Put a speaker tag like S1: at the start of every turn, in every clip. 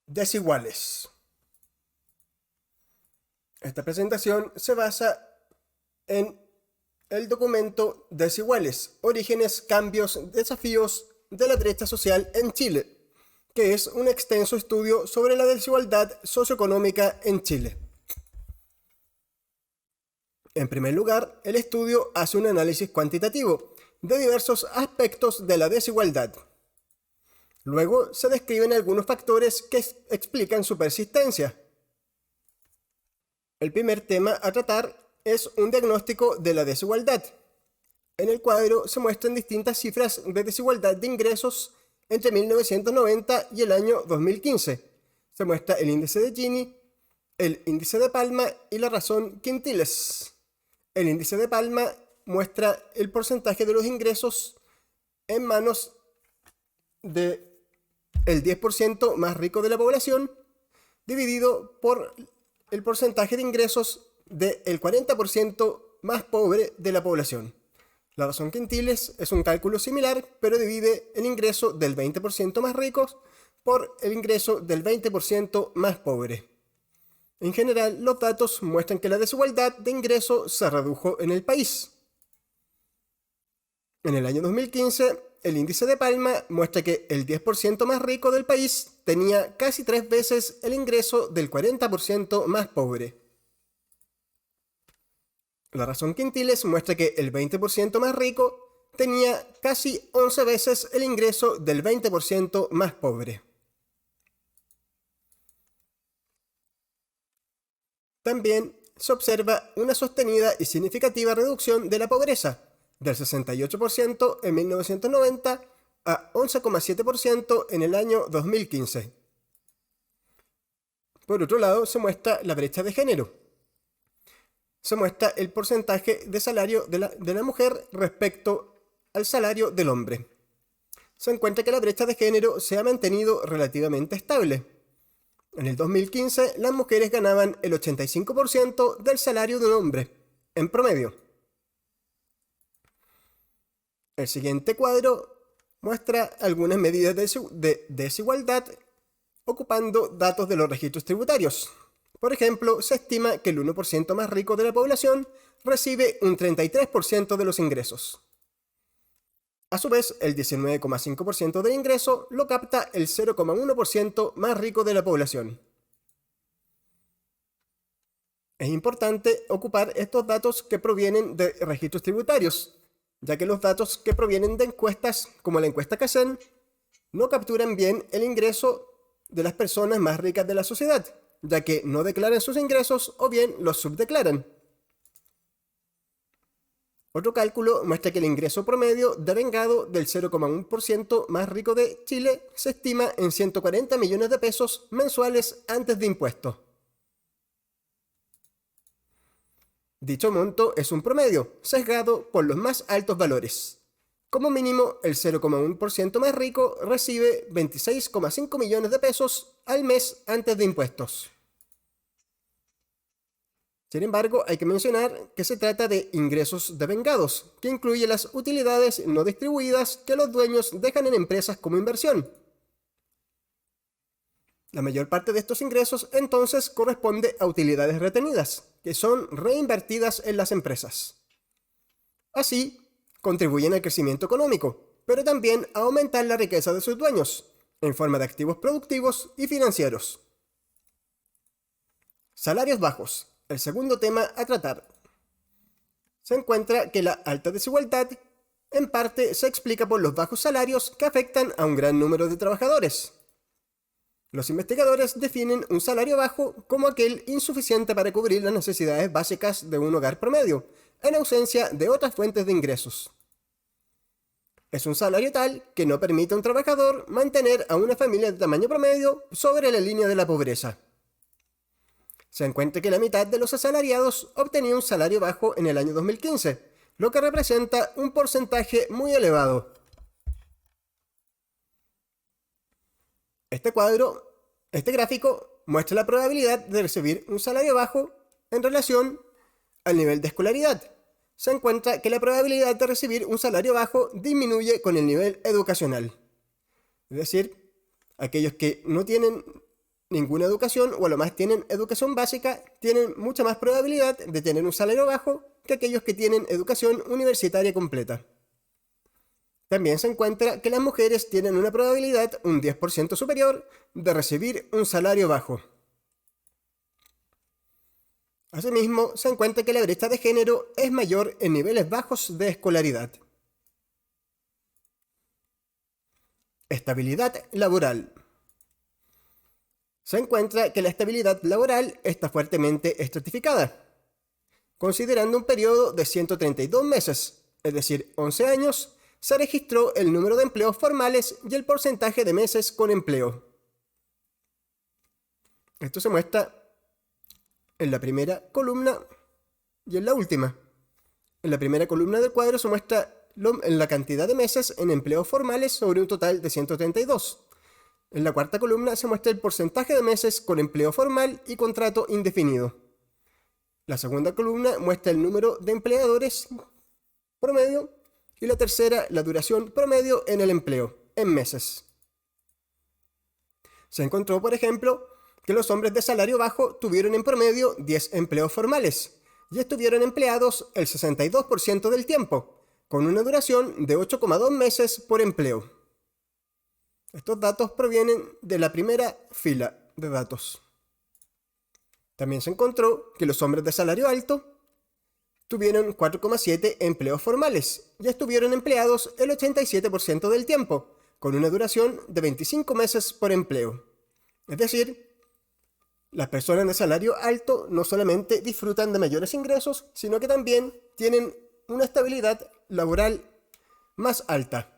S1: desiguales. Esta presentación se basa en el documento Desiguales, orígenes, cambios, desafíos de la brecha social en Chile, que es un extenso estudio sobre la desigualdad socioeconómica en Chile. En primer lugar, el estudio hace un análisis cuantitativo de diversos aspectos de la desigualdad. Luego se describen algunos factores que explican su persistencia. El primer tema a tratar es un diagnóstico de la desigualdad. En el cuadro se muestran distintas cifras de desigualdad de ingresos entre 1990 y el año 2015. Se muestra el índice de Gini, el índice de Palma y la razón Quintiles. El índice de Palma muestra el porcentaje de los ingresos en manos del 10% más rico de la población, dividido por el porcentaje de ingresos del 40% más pobre de la población. La razón Quintiles es un cálculo similar, pero divide el ingreso del 20% más ricos por el ingreso del 20% más pobre. En general, los datos muestran que la desigualdad de ingreso se redujo en el país. En el año 2015, el índice de Palma muestra que el 10% más rico del país tenía casi 3 veces el ingreso del 40% más pobre. La razón Quintiles muestra que el 20% más rico tenía casi 11 veces el ingreso del 20% más pobre. También se observa una sostenida y significativa reducción de la pobreza, del 68% en 1990 a 11,7% en el año 2015. Por otro lado, se muestra la brecha de género. Se muestra el porcentaje de salario de la mujer respecto al salario del hombre. Se encuentra que la brecha de género se ha mantenido relativamente estable. En el 2015, las mujeres ganaban el 85% del salario de un hombre, en promedio. El siguiente cuadro muestra algunas medidas de desigualdad ocupando datos de los registros tributarios. Por ejemplo, se estima que el 1% más rico de la población recibe un 33% de los ingresos. A su vez, el 19,5% del ingreso lo capta el 0,1% más rico de la población. Es importante ocupar estos datos que provienen de registros tributarios, ya que los datos que provienen de encuestas, como la encuesta CACEN, no capturan bien el ingreso de las personas más ricas de la sociedad, ya que no declaran sus ingresos o bien los subdeclaran. Otro cálculo muestra que el ingreso promedio devengado del 0,1% más rico de Chile se estima en 140 millones de pesos mensuales antes de impuestos. Dicho monto es un promedio, sesgado por los más altos valores. Como mínimo, el 0,1% más rico recibe 26,5 millones de pesos al mes antes de impuestos. Sin embargo, hay que mencionar que se trata de ingresos devengados, que incluye las utilidades no distribuidas que los dueños dejan en empresas como inversión. La mayor parte de estos ingresos entonces corresponde a utilidades retenidas, que son reinvertidas en las empresas. Así, contribuyen al crecimiento económico, pero también a aumentar la riqueza de sus dueños, en forma de activos productivos y financieros. Salarios bajos, el segundo tema a tratar. Se encuentra que la alta desigualdad en parte se explica por los bajos salarios que afectan a un gran número de trabajadores. Los investigadores definen un salario bajo como aquel insuficiente para cubrir las necesidades básicas de un hogar promedio, en ausencia de otras fuentes de ingresos. Es un salario tal que no permite a un trabajador mantener a una familia de tamaño promedio sobre la línea de la pobreza. Se encuentra que la mitad de los asalariados obtenía un salario bajo en el año 2015, lo que representa un porcentaje muy elevado. Este gráfico muestra la probabilidad de recibir un salario bajo en relación al nivel de escolaridad. Se encuentra que la probabilidad de recibir un salario bajo disminuye con el nivel educacional. Es decir, aquellos que no tienen ninguna educación o a lo más tienen educación básica, tienen mucha más probabilidad de tener un salario bajo que aquellos que tienen educación universitaria completa. También se encuentra que las mujeres tienen una probabilidad un 10% superior de recibir un salario bajo. Asimismo, se encuentra que la brecha de género es mayor en niveles bajos de escolaridad. Estabilidad laboral. Se encuentra que la estabilidad laboral está fuertemente estratificada, considerando un periodo de 132 meses, es decir, 11 años, se registró el número de empleos formales y el porcentaje de meses con empleo. Esto se muestra en la primera columna y en la última. En la primera columna del cuadro se muestra la cantidad de meses en empleos formales sobre un total de 132. En la cuarta columna se muestra el porcentaje de meses con empleo formal y contrato indefinido. La segunda columna muestra el número de empleadores promedio y la tercera la duración promedio en el empleo, en meses. Se encontró, por ejemplo, que los hombres de salario bajo tuvieron en promedio 10 empleos formales y estuvieron empleados el 62% del tiempo, con una duración de 8,2 meses por empleo. Estos datos provienen de la primera fila de datos. También se encontró que los hombres de salario alto tuvieron 4,7 empleos formales y estuvieron empleados el 87% del tiempo, con una duración de 25 meses por empleo. Es decir, las personas de salario alto no solamente disfrutan de mayores ingresos, sino que también tienen una estabilidad laboral más alta.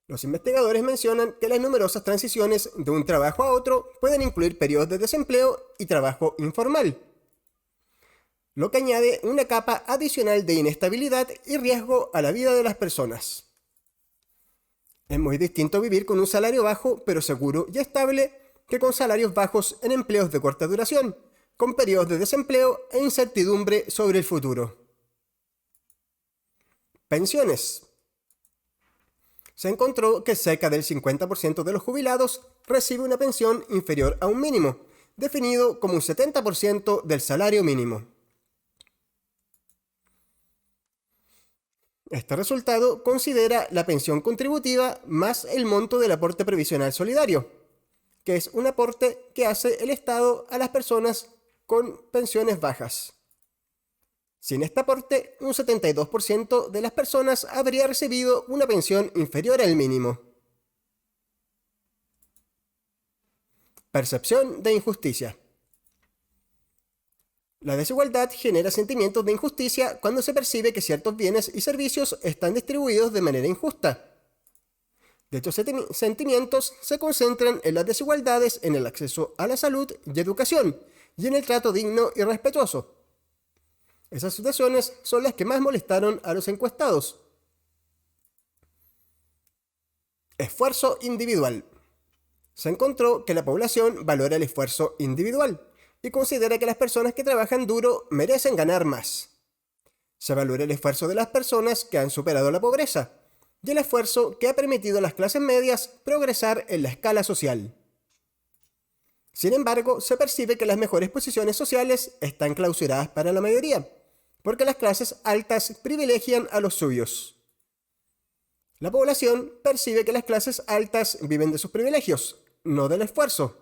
S1: Los investigadores mencionan que las numerosas transiciones de un trabajo a otro pueden incluir periodos de desempleo y trabajo informal, lo que añade una capa adicional de inestabilidad y riesgo a la vida de las personas. Es muy distinto vivir con un salario bajo pero seguro y estable que con salarios bajos en empleos de corta duración, con periodos de desempleo e incertidumbre sobre el futuro. Pensiones. Se encontró que cerca del 50% de los jubilados recibe una pensión inferior a un mínimo, definido como un 70% del salario mínimo. Este resultado considera la pensión contributiva más el monto del aporte previsional solidario, que es un aporte que hace el Estado a las personas con pensiones bajas. Sin este aporte, un 72% de las personas habría recibido una pensión inferior al mínimo. Percepción de injusticia. La desigualdad genera sentimientos de injusticia cuando se percibe que ciertos bienes y servicios están distribuidos de manera injusta. Dichos sentimientos se concentran en las desigualdades en el acceso a la salud y educación, y en el trato digno y respetuoso. Esas situaciones son las que más molestaron a los encuestados. Esfuerzo individual. Se encontró que la población valora el esfuerzo individual y considera que las personas que trabajan duro merecen ganar más. Se valora el esfuerzo de las personas que han superado la pobreza y el esfuerzo que ha permitido a las clases medias progresar en la escala social. Sin embargo, se percibe que las mejores posiciones sociales están clausuradas para la mayoría, porque las clases altas privilegian a los suyos. La población percibe que las clases altas viven de sus privilegios, no del esfuerzo.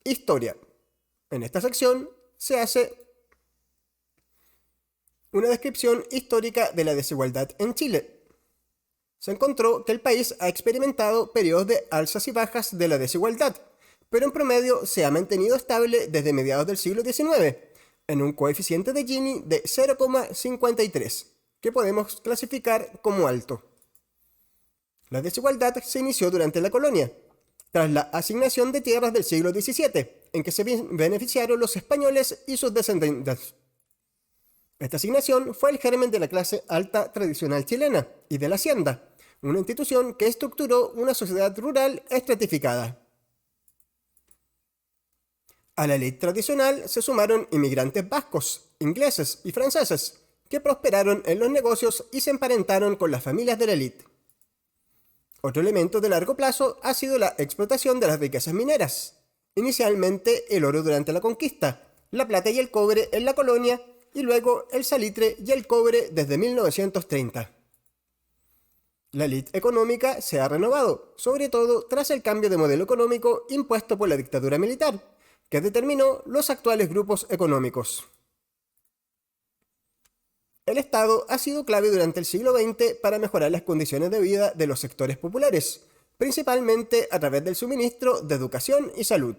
S1: Historia. En esta sección se hace una descripción histórica de la desigualdad en Chile. Se encontró que el país ha experimentado periodos de alzas y bajas de la desigualdad, pero en promedio se ha mantenido estable desde mediados del siglo XIX, en un coeficiente de Gini de 0,53, que podemos clasificar como alto. La desigualdad se inició durante la colonia, tras la asignación de tierras del siglo XVII, en que se beneficiaron los españoles y sus descendientes. Esta asignación fue el germen de la clase alta tradicional chilena y de la hacienda, una institución que estructuró una sociedad rural estratificada. A la élite tradicional se sumaron inmigrantes vascos, ingleses y franceses, que prosperaron en los negocios y se emparentaron con las familias de la élite. Otro elemento de largo plazo ha sido la explotación de las riquezas mineras. Inicialmente el oro durante la conquista, la plata y el cobre en la colonia y luego el salitre y el cobre desde 1930. La élite económica se ha renovado, sobre todo tras el cambio de modelo económico impuesto por la dictadura militar, que determinó los actuales grupos económicos. El Estado ha sido clave durante el siglo XX para mejorar las condiciones de vida de los sectores populares, principalmente a través del suministro de educación y salud.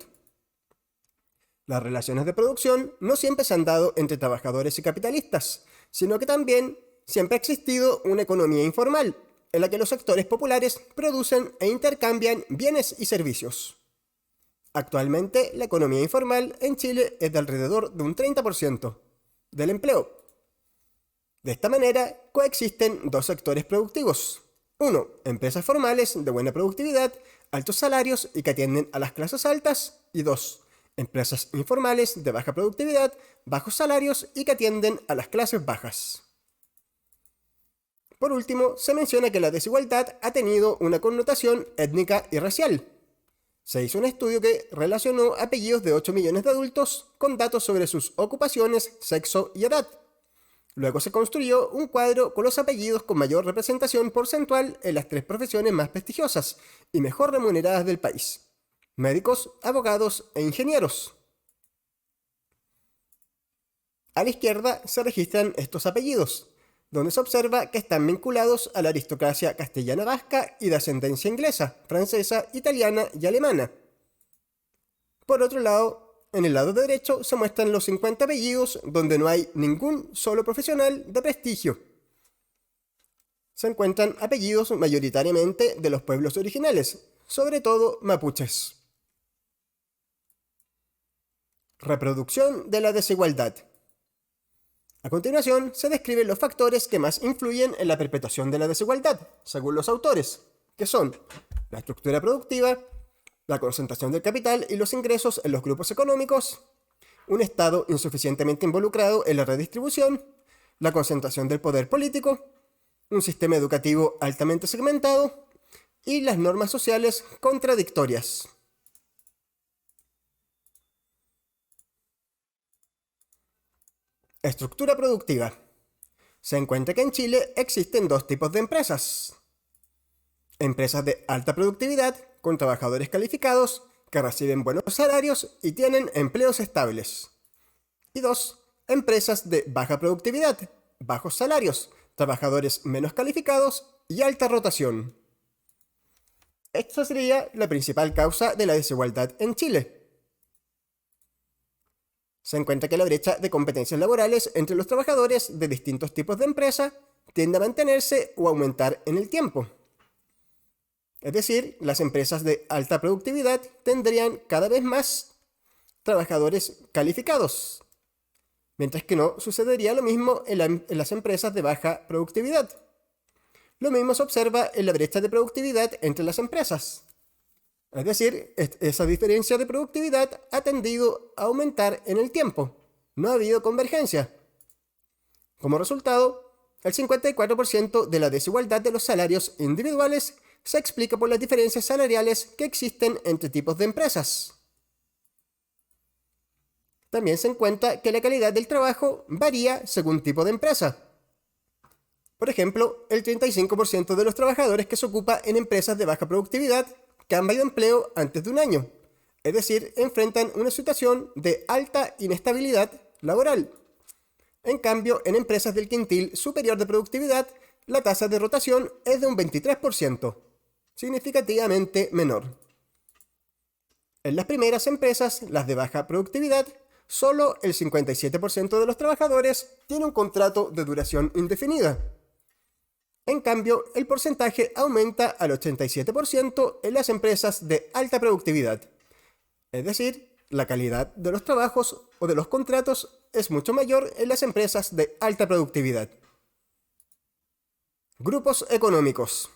S1: Las relaciones de producción no siempre se han dado entre trabajadores y capitalistas, sino que también siempre ha existido una economía informal, en la que los sectores populares producen e intercambian bienes y servicios. Actualmente, la economía informal en Chile es de alrededor de un 30% del empleo. De esta manera, coexisten dos sectores productivos. Uno, empresas formales de buena productividad, altos salarios y que atienden a las clases altas. Y dos, empresas informales de baja productividad, bajos salarios y que atienden a las clases bajas. Por último, se menciona que la desigualdad ha tenido una connotación étnica y racial. Se hizo un estudio que relacionó apellidos de 8 millones de adultos con datos sobre sus ocupaciones, sexo y edad. Luego se construyó un cuadro con los apellidos con mayor representación porcentual en las 3 profesiones más prestigiosas y mejor remuneradas del país: médicos, abogados e ingenieros. A la izquierda se registran estos apellidos, donde se observa que están vinculados a la aristocracia castellana-vasca y de ascendencia inglesa, francesa, italiana y alemana. Por otro lado, en el lado derecho se muestran los 50 apellidos donde no hay ningún solo profesional de prestigio. Se encuentran apellidos mayoritariamente de los pueblos originales, sobre todo mapuches. Reproducción de la desigualdad. A continuación, se describen los factores que más influyen en la perpetuación de la desigualdad, según los autores, que son la estructura productiva, la concentración del capital y los ingresos en los grupos económicos, un Estado insuficientemente involucrado en la redistribución, la concentración del poder político, un sistema educativo altamente segmentado y las normas sociales contradictorias. Estructura productiva. Se encuentra que en Chile existen dos tipos de empresas. Empresas de alta productividad, con trabajadores calificados, que reciben buenos salarios y tienen empleos estables. Y dos, empresas de baja productividad, bajos salarios, trabajadores menos calificados y alta rotación. Esta sería la principal causa de la desigualdad en Chile. Se encuentra que la brecha de competencias laborales entre los trabajadores de distintos tipos de empresa tiende a mantenerse o aumentar en el tiempo. Es decir, las empresas de alta productividad tendrían cada vez más trabajadores calificados, mientras que no sucedería lo mismo en las empresas de baja productividad. Lo mismo se observa en la brecha de productividad entre las empresas. Es decir, esa diferencia de productividad ha tendido a aumentar en el tiempo. No ha habido convergencia. Como resultado, el 54% de la desigualdad de los salarios individuales se explica por las diferencias salariales que existen entre tipos de empresas. También se encuentra que la calidad del trabajo varía según tipo de empresa. Por ejemplo, el 35% de los trabajadores que se ocupa en empresas de baja productividad cambian de empleo antes de un año, es decir, enfrentan una situación de alta inestabilidad laboral. En cambio, en empresas del quintil superior de productividad, la tasa de rotación es de un 23%, significativamente menor. En las primeras empresas, las de baja productividad, solo el 57% de los trabajadores tiene un contrato de duración indefinida. En cambio, el porcentaje aumenta al 87% en las empresas de alta productividad. Es decir, la calidad de los trabajos o de los contratos es mucho mayor en las empresas de alta productividad. Grupos económicos.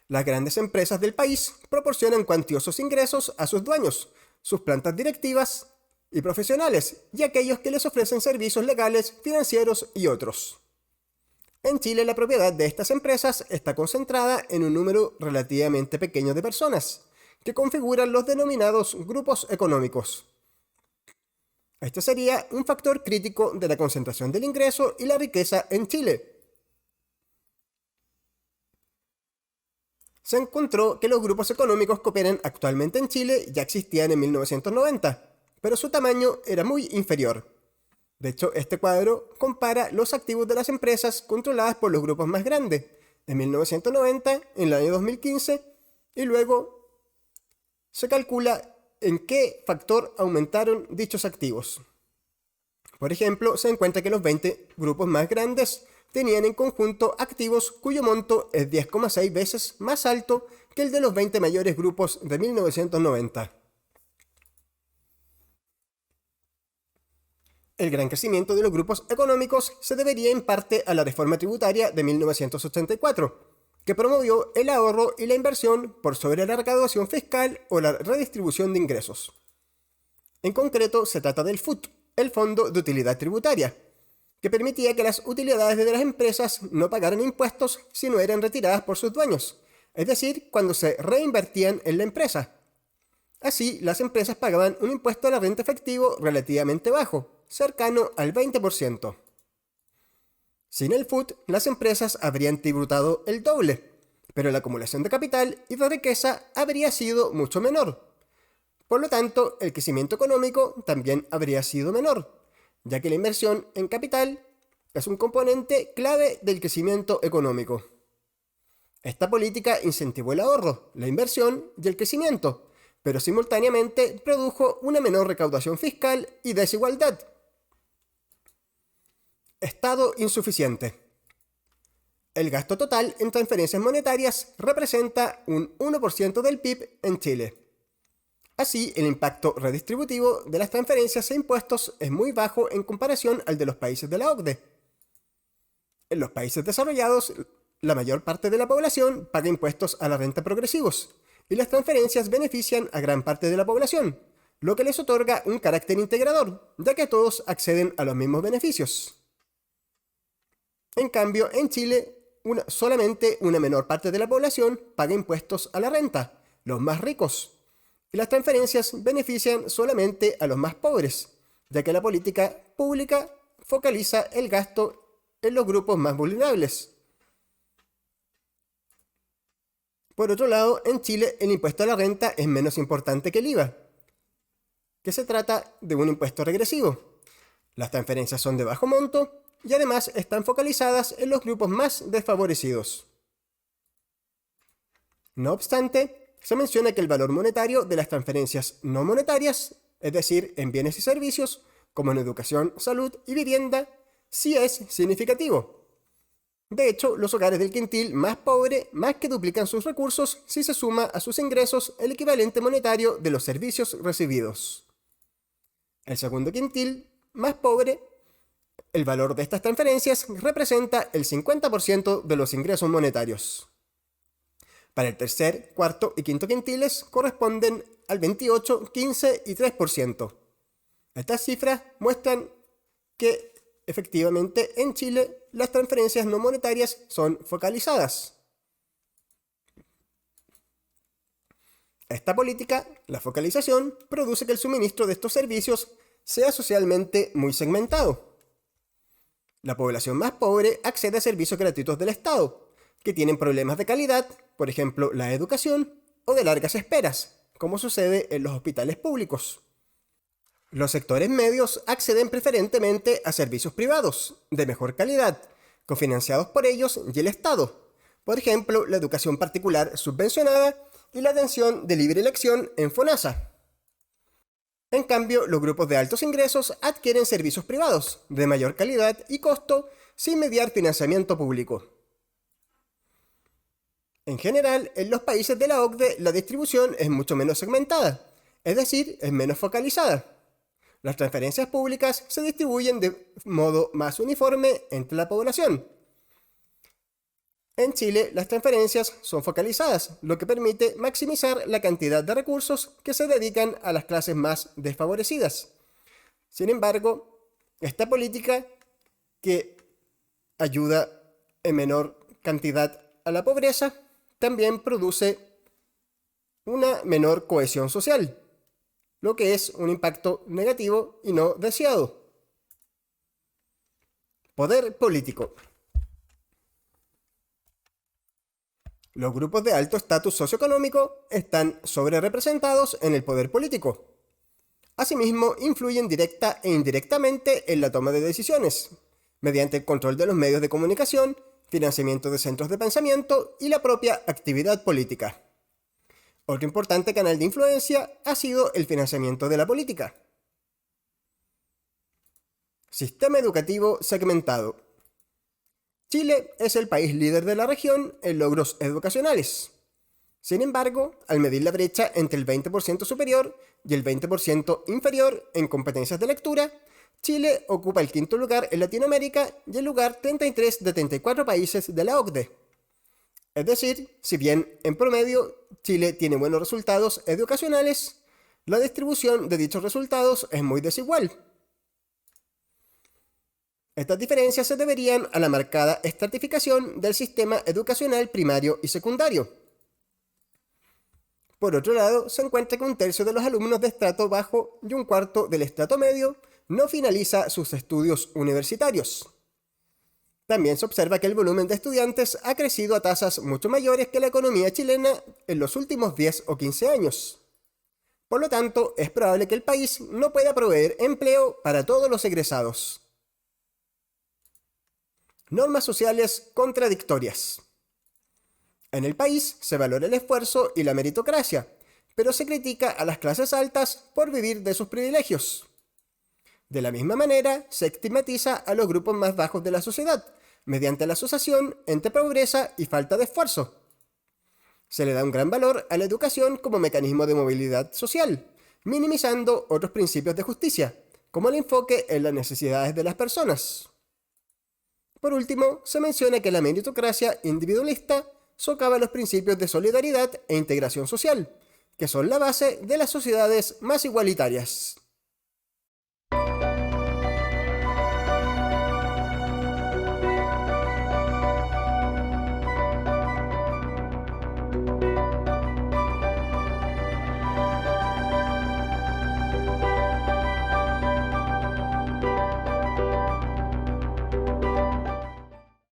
S1: Las grandes empresas del país proporcionan cuantiosos ingresos a sus dueños, sus plantas directivas y profesionales, y aquellos que les ofrecen servicios legales, financieros y otros. En Chile la propiedad de estas empresas está concentrada en un número relativamente pequeño de personas, que configuran los denominados grupos económicos. Este sería un factor crítico de la concentración del ingreso y la riqueza en Chile. Se encontró que los grupos económicos que operan actualmente en Chile ya existían en 1990, pero su tamaño era muy inferior. De hecho, este cuadro compara los activos de las empresas controladas por los grupos más grandes en 1990, en el año 2015, y luego se calcula en qué factor aumentaron dichos activos. Por ejemplo, se encuentra que los 20 grupos más grandes tenían en conjunto activos cuyo monto es 10,6 veces más alto que el de los 20 mayores grupos de 1990. El gran crecimiento de los grupos económicos se debería en parte a la reforma tributaria de 1984, que promovió el ahorro y la inversión por sobre la recaudación fiscal o la redistribución de ingresos. En concreto, se trata del FUT, el Fondo de Utilidad Tributaria, que permitía que las utilidades de las empresas no pagaran impuestos si no eran retiradas por sus dueños, es decir, cuando se reinvertían en la empresa. Así, las empresas pagaban un impuesto a la renta efectivo relativamente bajo, cercano al 20%. Sin el FUT, las empresas habrían tributado el doble, pero la acumulación de capital y de riqueza habría sido mucho menor. Por lo tanto, el crecimiento económico también habría sido menor, ya que la inversión en capital es un componente clave del crecimiento económico. Esta política incentivó el ahorro, la inversión y el crecimiento, pero simultáneamente produjo una menor recaudación fiscal y desigualdad. Estado insuficiente. El gasto total en transferencias monetarias representa un 1% del PIB en Chile. Así, el impacto redistributivo de las transferencias e impuestos es muy bajo en comparación al de los países de la OCDE. En los países desarrollados, la mayor parte de la población paga impuestos a la renta progresivos, y las transferencias benefician a gran parte de la población, lo que les otorga un carácter integrador, ya que todos acceden a los mismos beneficios. En cambio, en Chile, solamente una menor parte de la población paga impuestos a la renta, los más ricos, y las transferencias benefician solamente a los más pobres, ya que la política pública focaliza el gasto en los grupos más vulnerables. Por otro lado, en Chile el impuesto a la renta es menos importante que el IVA, que se trata de un impuesto regresivo. Las transferencias son de bajo monto y además están focalizadas en los grupos más desfavorecidos. No obstante, se menciona que el valor monetario de las transferencias no monetarias, es decir, en bienes y servicios, como en educación, salud y vivienda, sí es significativo. De hecho, los hogares del quintil más pobre más que duplican sus recursos si se suma a sus ingresos el equivalente monetario de los servicios recibidos. El segundo quintil más pobre, el valor de estas transferencias representa el 50% de los ingresos monetarios. Para el tercer, cuarto y quinto quintiles corresponden al 28, 15 y 3%. Estas cifras muestran que efectivamente en Chile las transferencias no monetarias son focalizadas. Esta política, la focalización, produce que el suministro de estos servicios sea socialmente muy segmentado. La población más pobre accede a servicios gratuitos del Estado, que tienen problemas de calidad, por ejemplo la educación, o de largas esperas, como sucede en los hospitales públicos. Los sectores medios acceden preferentemente a servicios privados, de mejor calidad, cofinanciados por ellos y el Estado, por ejemplo la educación particular subvencionada y la atención de libre elección en FONASA. En cambio, los grupos de altos ingresos adquieren servicios privados, de mayor calidad y costo, sin mediar financiamiento público. En general, en los países de la OCDE la distribución es mucho menos segmentada, es decir, es menos focalizada. Las transferencias públicas se distribuyen de modo más uniforme entre la población. En Chile, las transferencias son focalizadas, lo que permite maximizar la cantidad de recursos que se dedican a las clases más desfavorecidas. Sin embargo, esta política que ayuda en menor cantidad a la pobreza, también produce una menor cohesión social, lo que es un impacto negativo y no deseado. Poder político. Los grupos de alto estatus socioeconómico están sobrerepresentados en el poder político. Asimismo, influyen directa e indirectamente en la toma de decisiones, mediante el control de los medios de comunicación, financiamiento de centros de pensamiento y la propia actividad política. Otro importante canal de influencia ha sido el financiamiento de la política. Sistema educativo segmentado. Chile es el país líder de la región en logros educacionales. Sin embargo, al medir la brecha entre el 20% superior y el 20% inferior en competencias de lectura, Chile ocupa el quinto lugar en Latinoamérica y el lugar 33 de 34 países de la OCDE. Es decir, si bien en promedio Chile tiene buenos resultados educacionales, la distribución de dichos resultados es muy desigual. Estas diferencias se deberían a la marcada estratificación del sistema educacional primario y secundario. Por otro lado, se encuentra que un tercio de los alumnos de estrato bajo y un cuarto del estrato medio no finaliza sus estudios universitarios. También se observa que el volumen de estudiantes ha crecido a tasas mucho mayores que la economía chilena en los últimos 10 o 15 años. Por lo tanto, es probable que el país no pueda proveer empleo para todos los egresados. Normas sociales contradictorias. En el país se valora el esfuerzo y la meritocracia, pero se critica a las clases altas por vivir de sus privilegios. De la misma manera, se estigmatiza a los grupos más bajos de la sociedad, mediante la asociación entre pobreza y falta de esfuerzo. Se le da un gran valor a la educación como mecanismo de movilidad social, minimizando otros principios de justicia, como el enfoque en las necesidades de las personas. Por último, se menciona que la meritocracia individualista socava los principios de solidaridad e integración social, que son la base de las sociedades más igualitarias.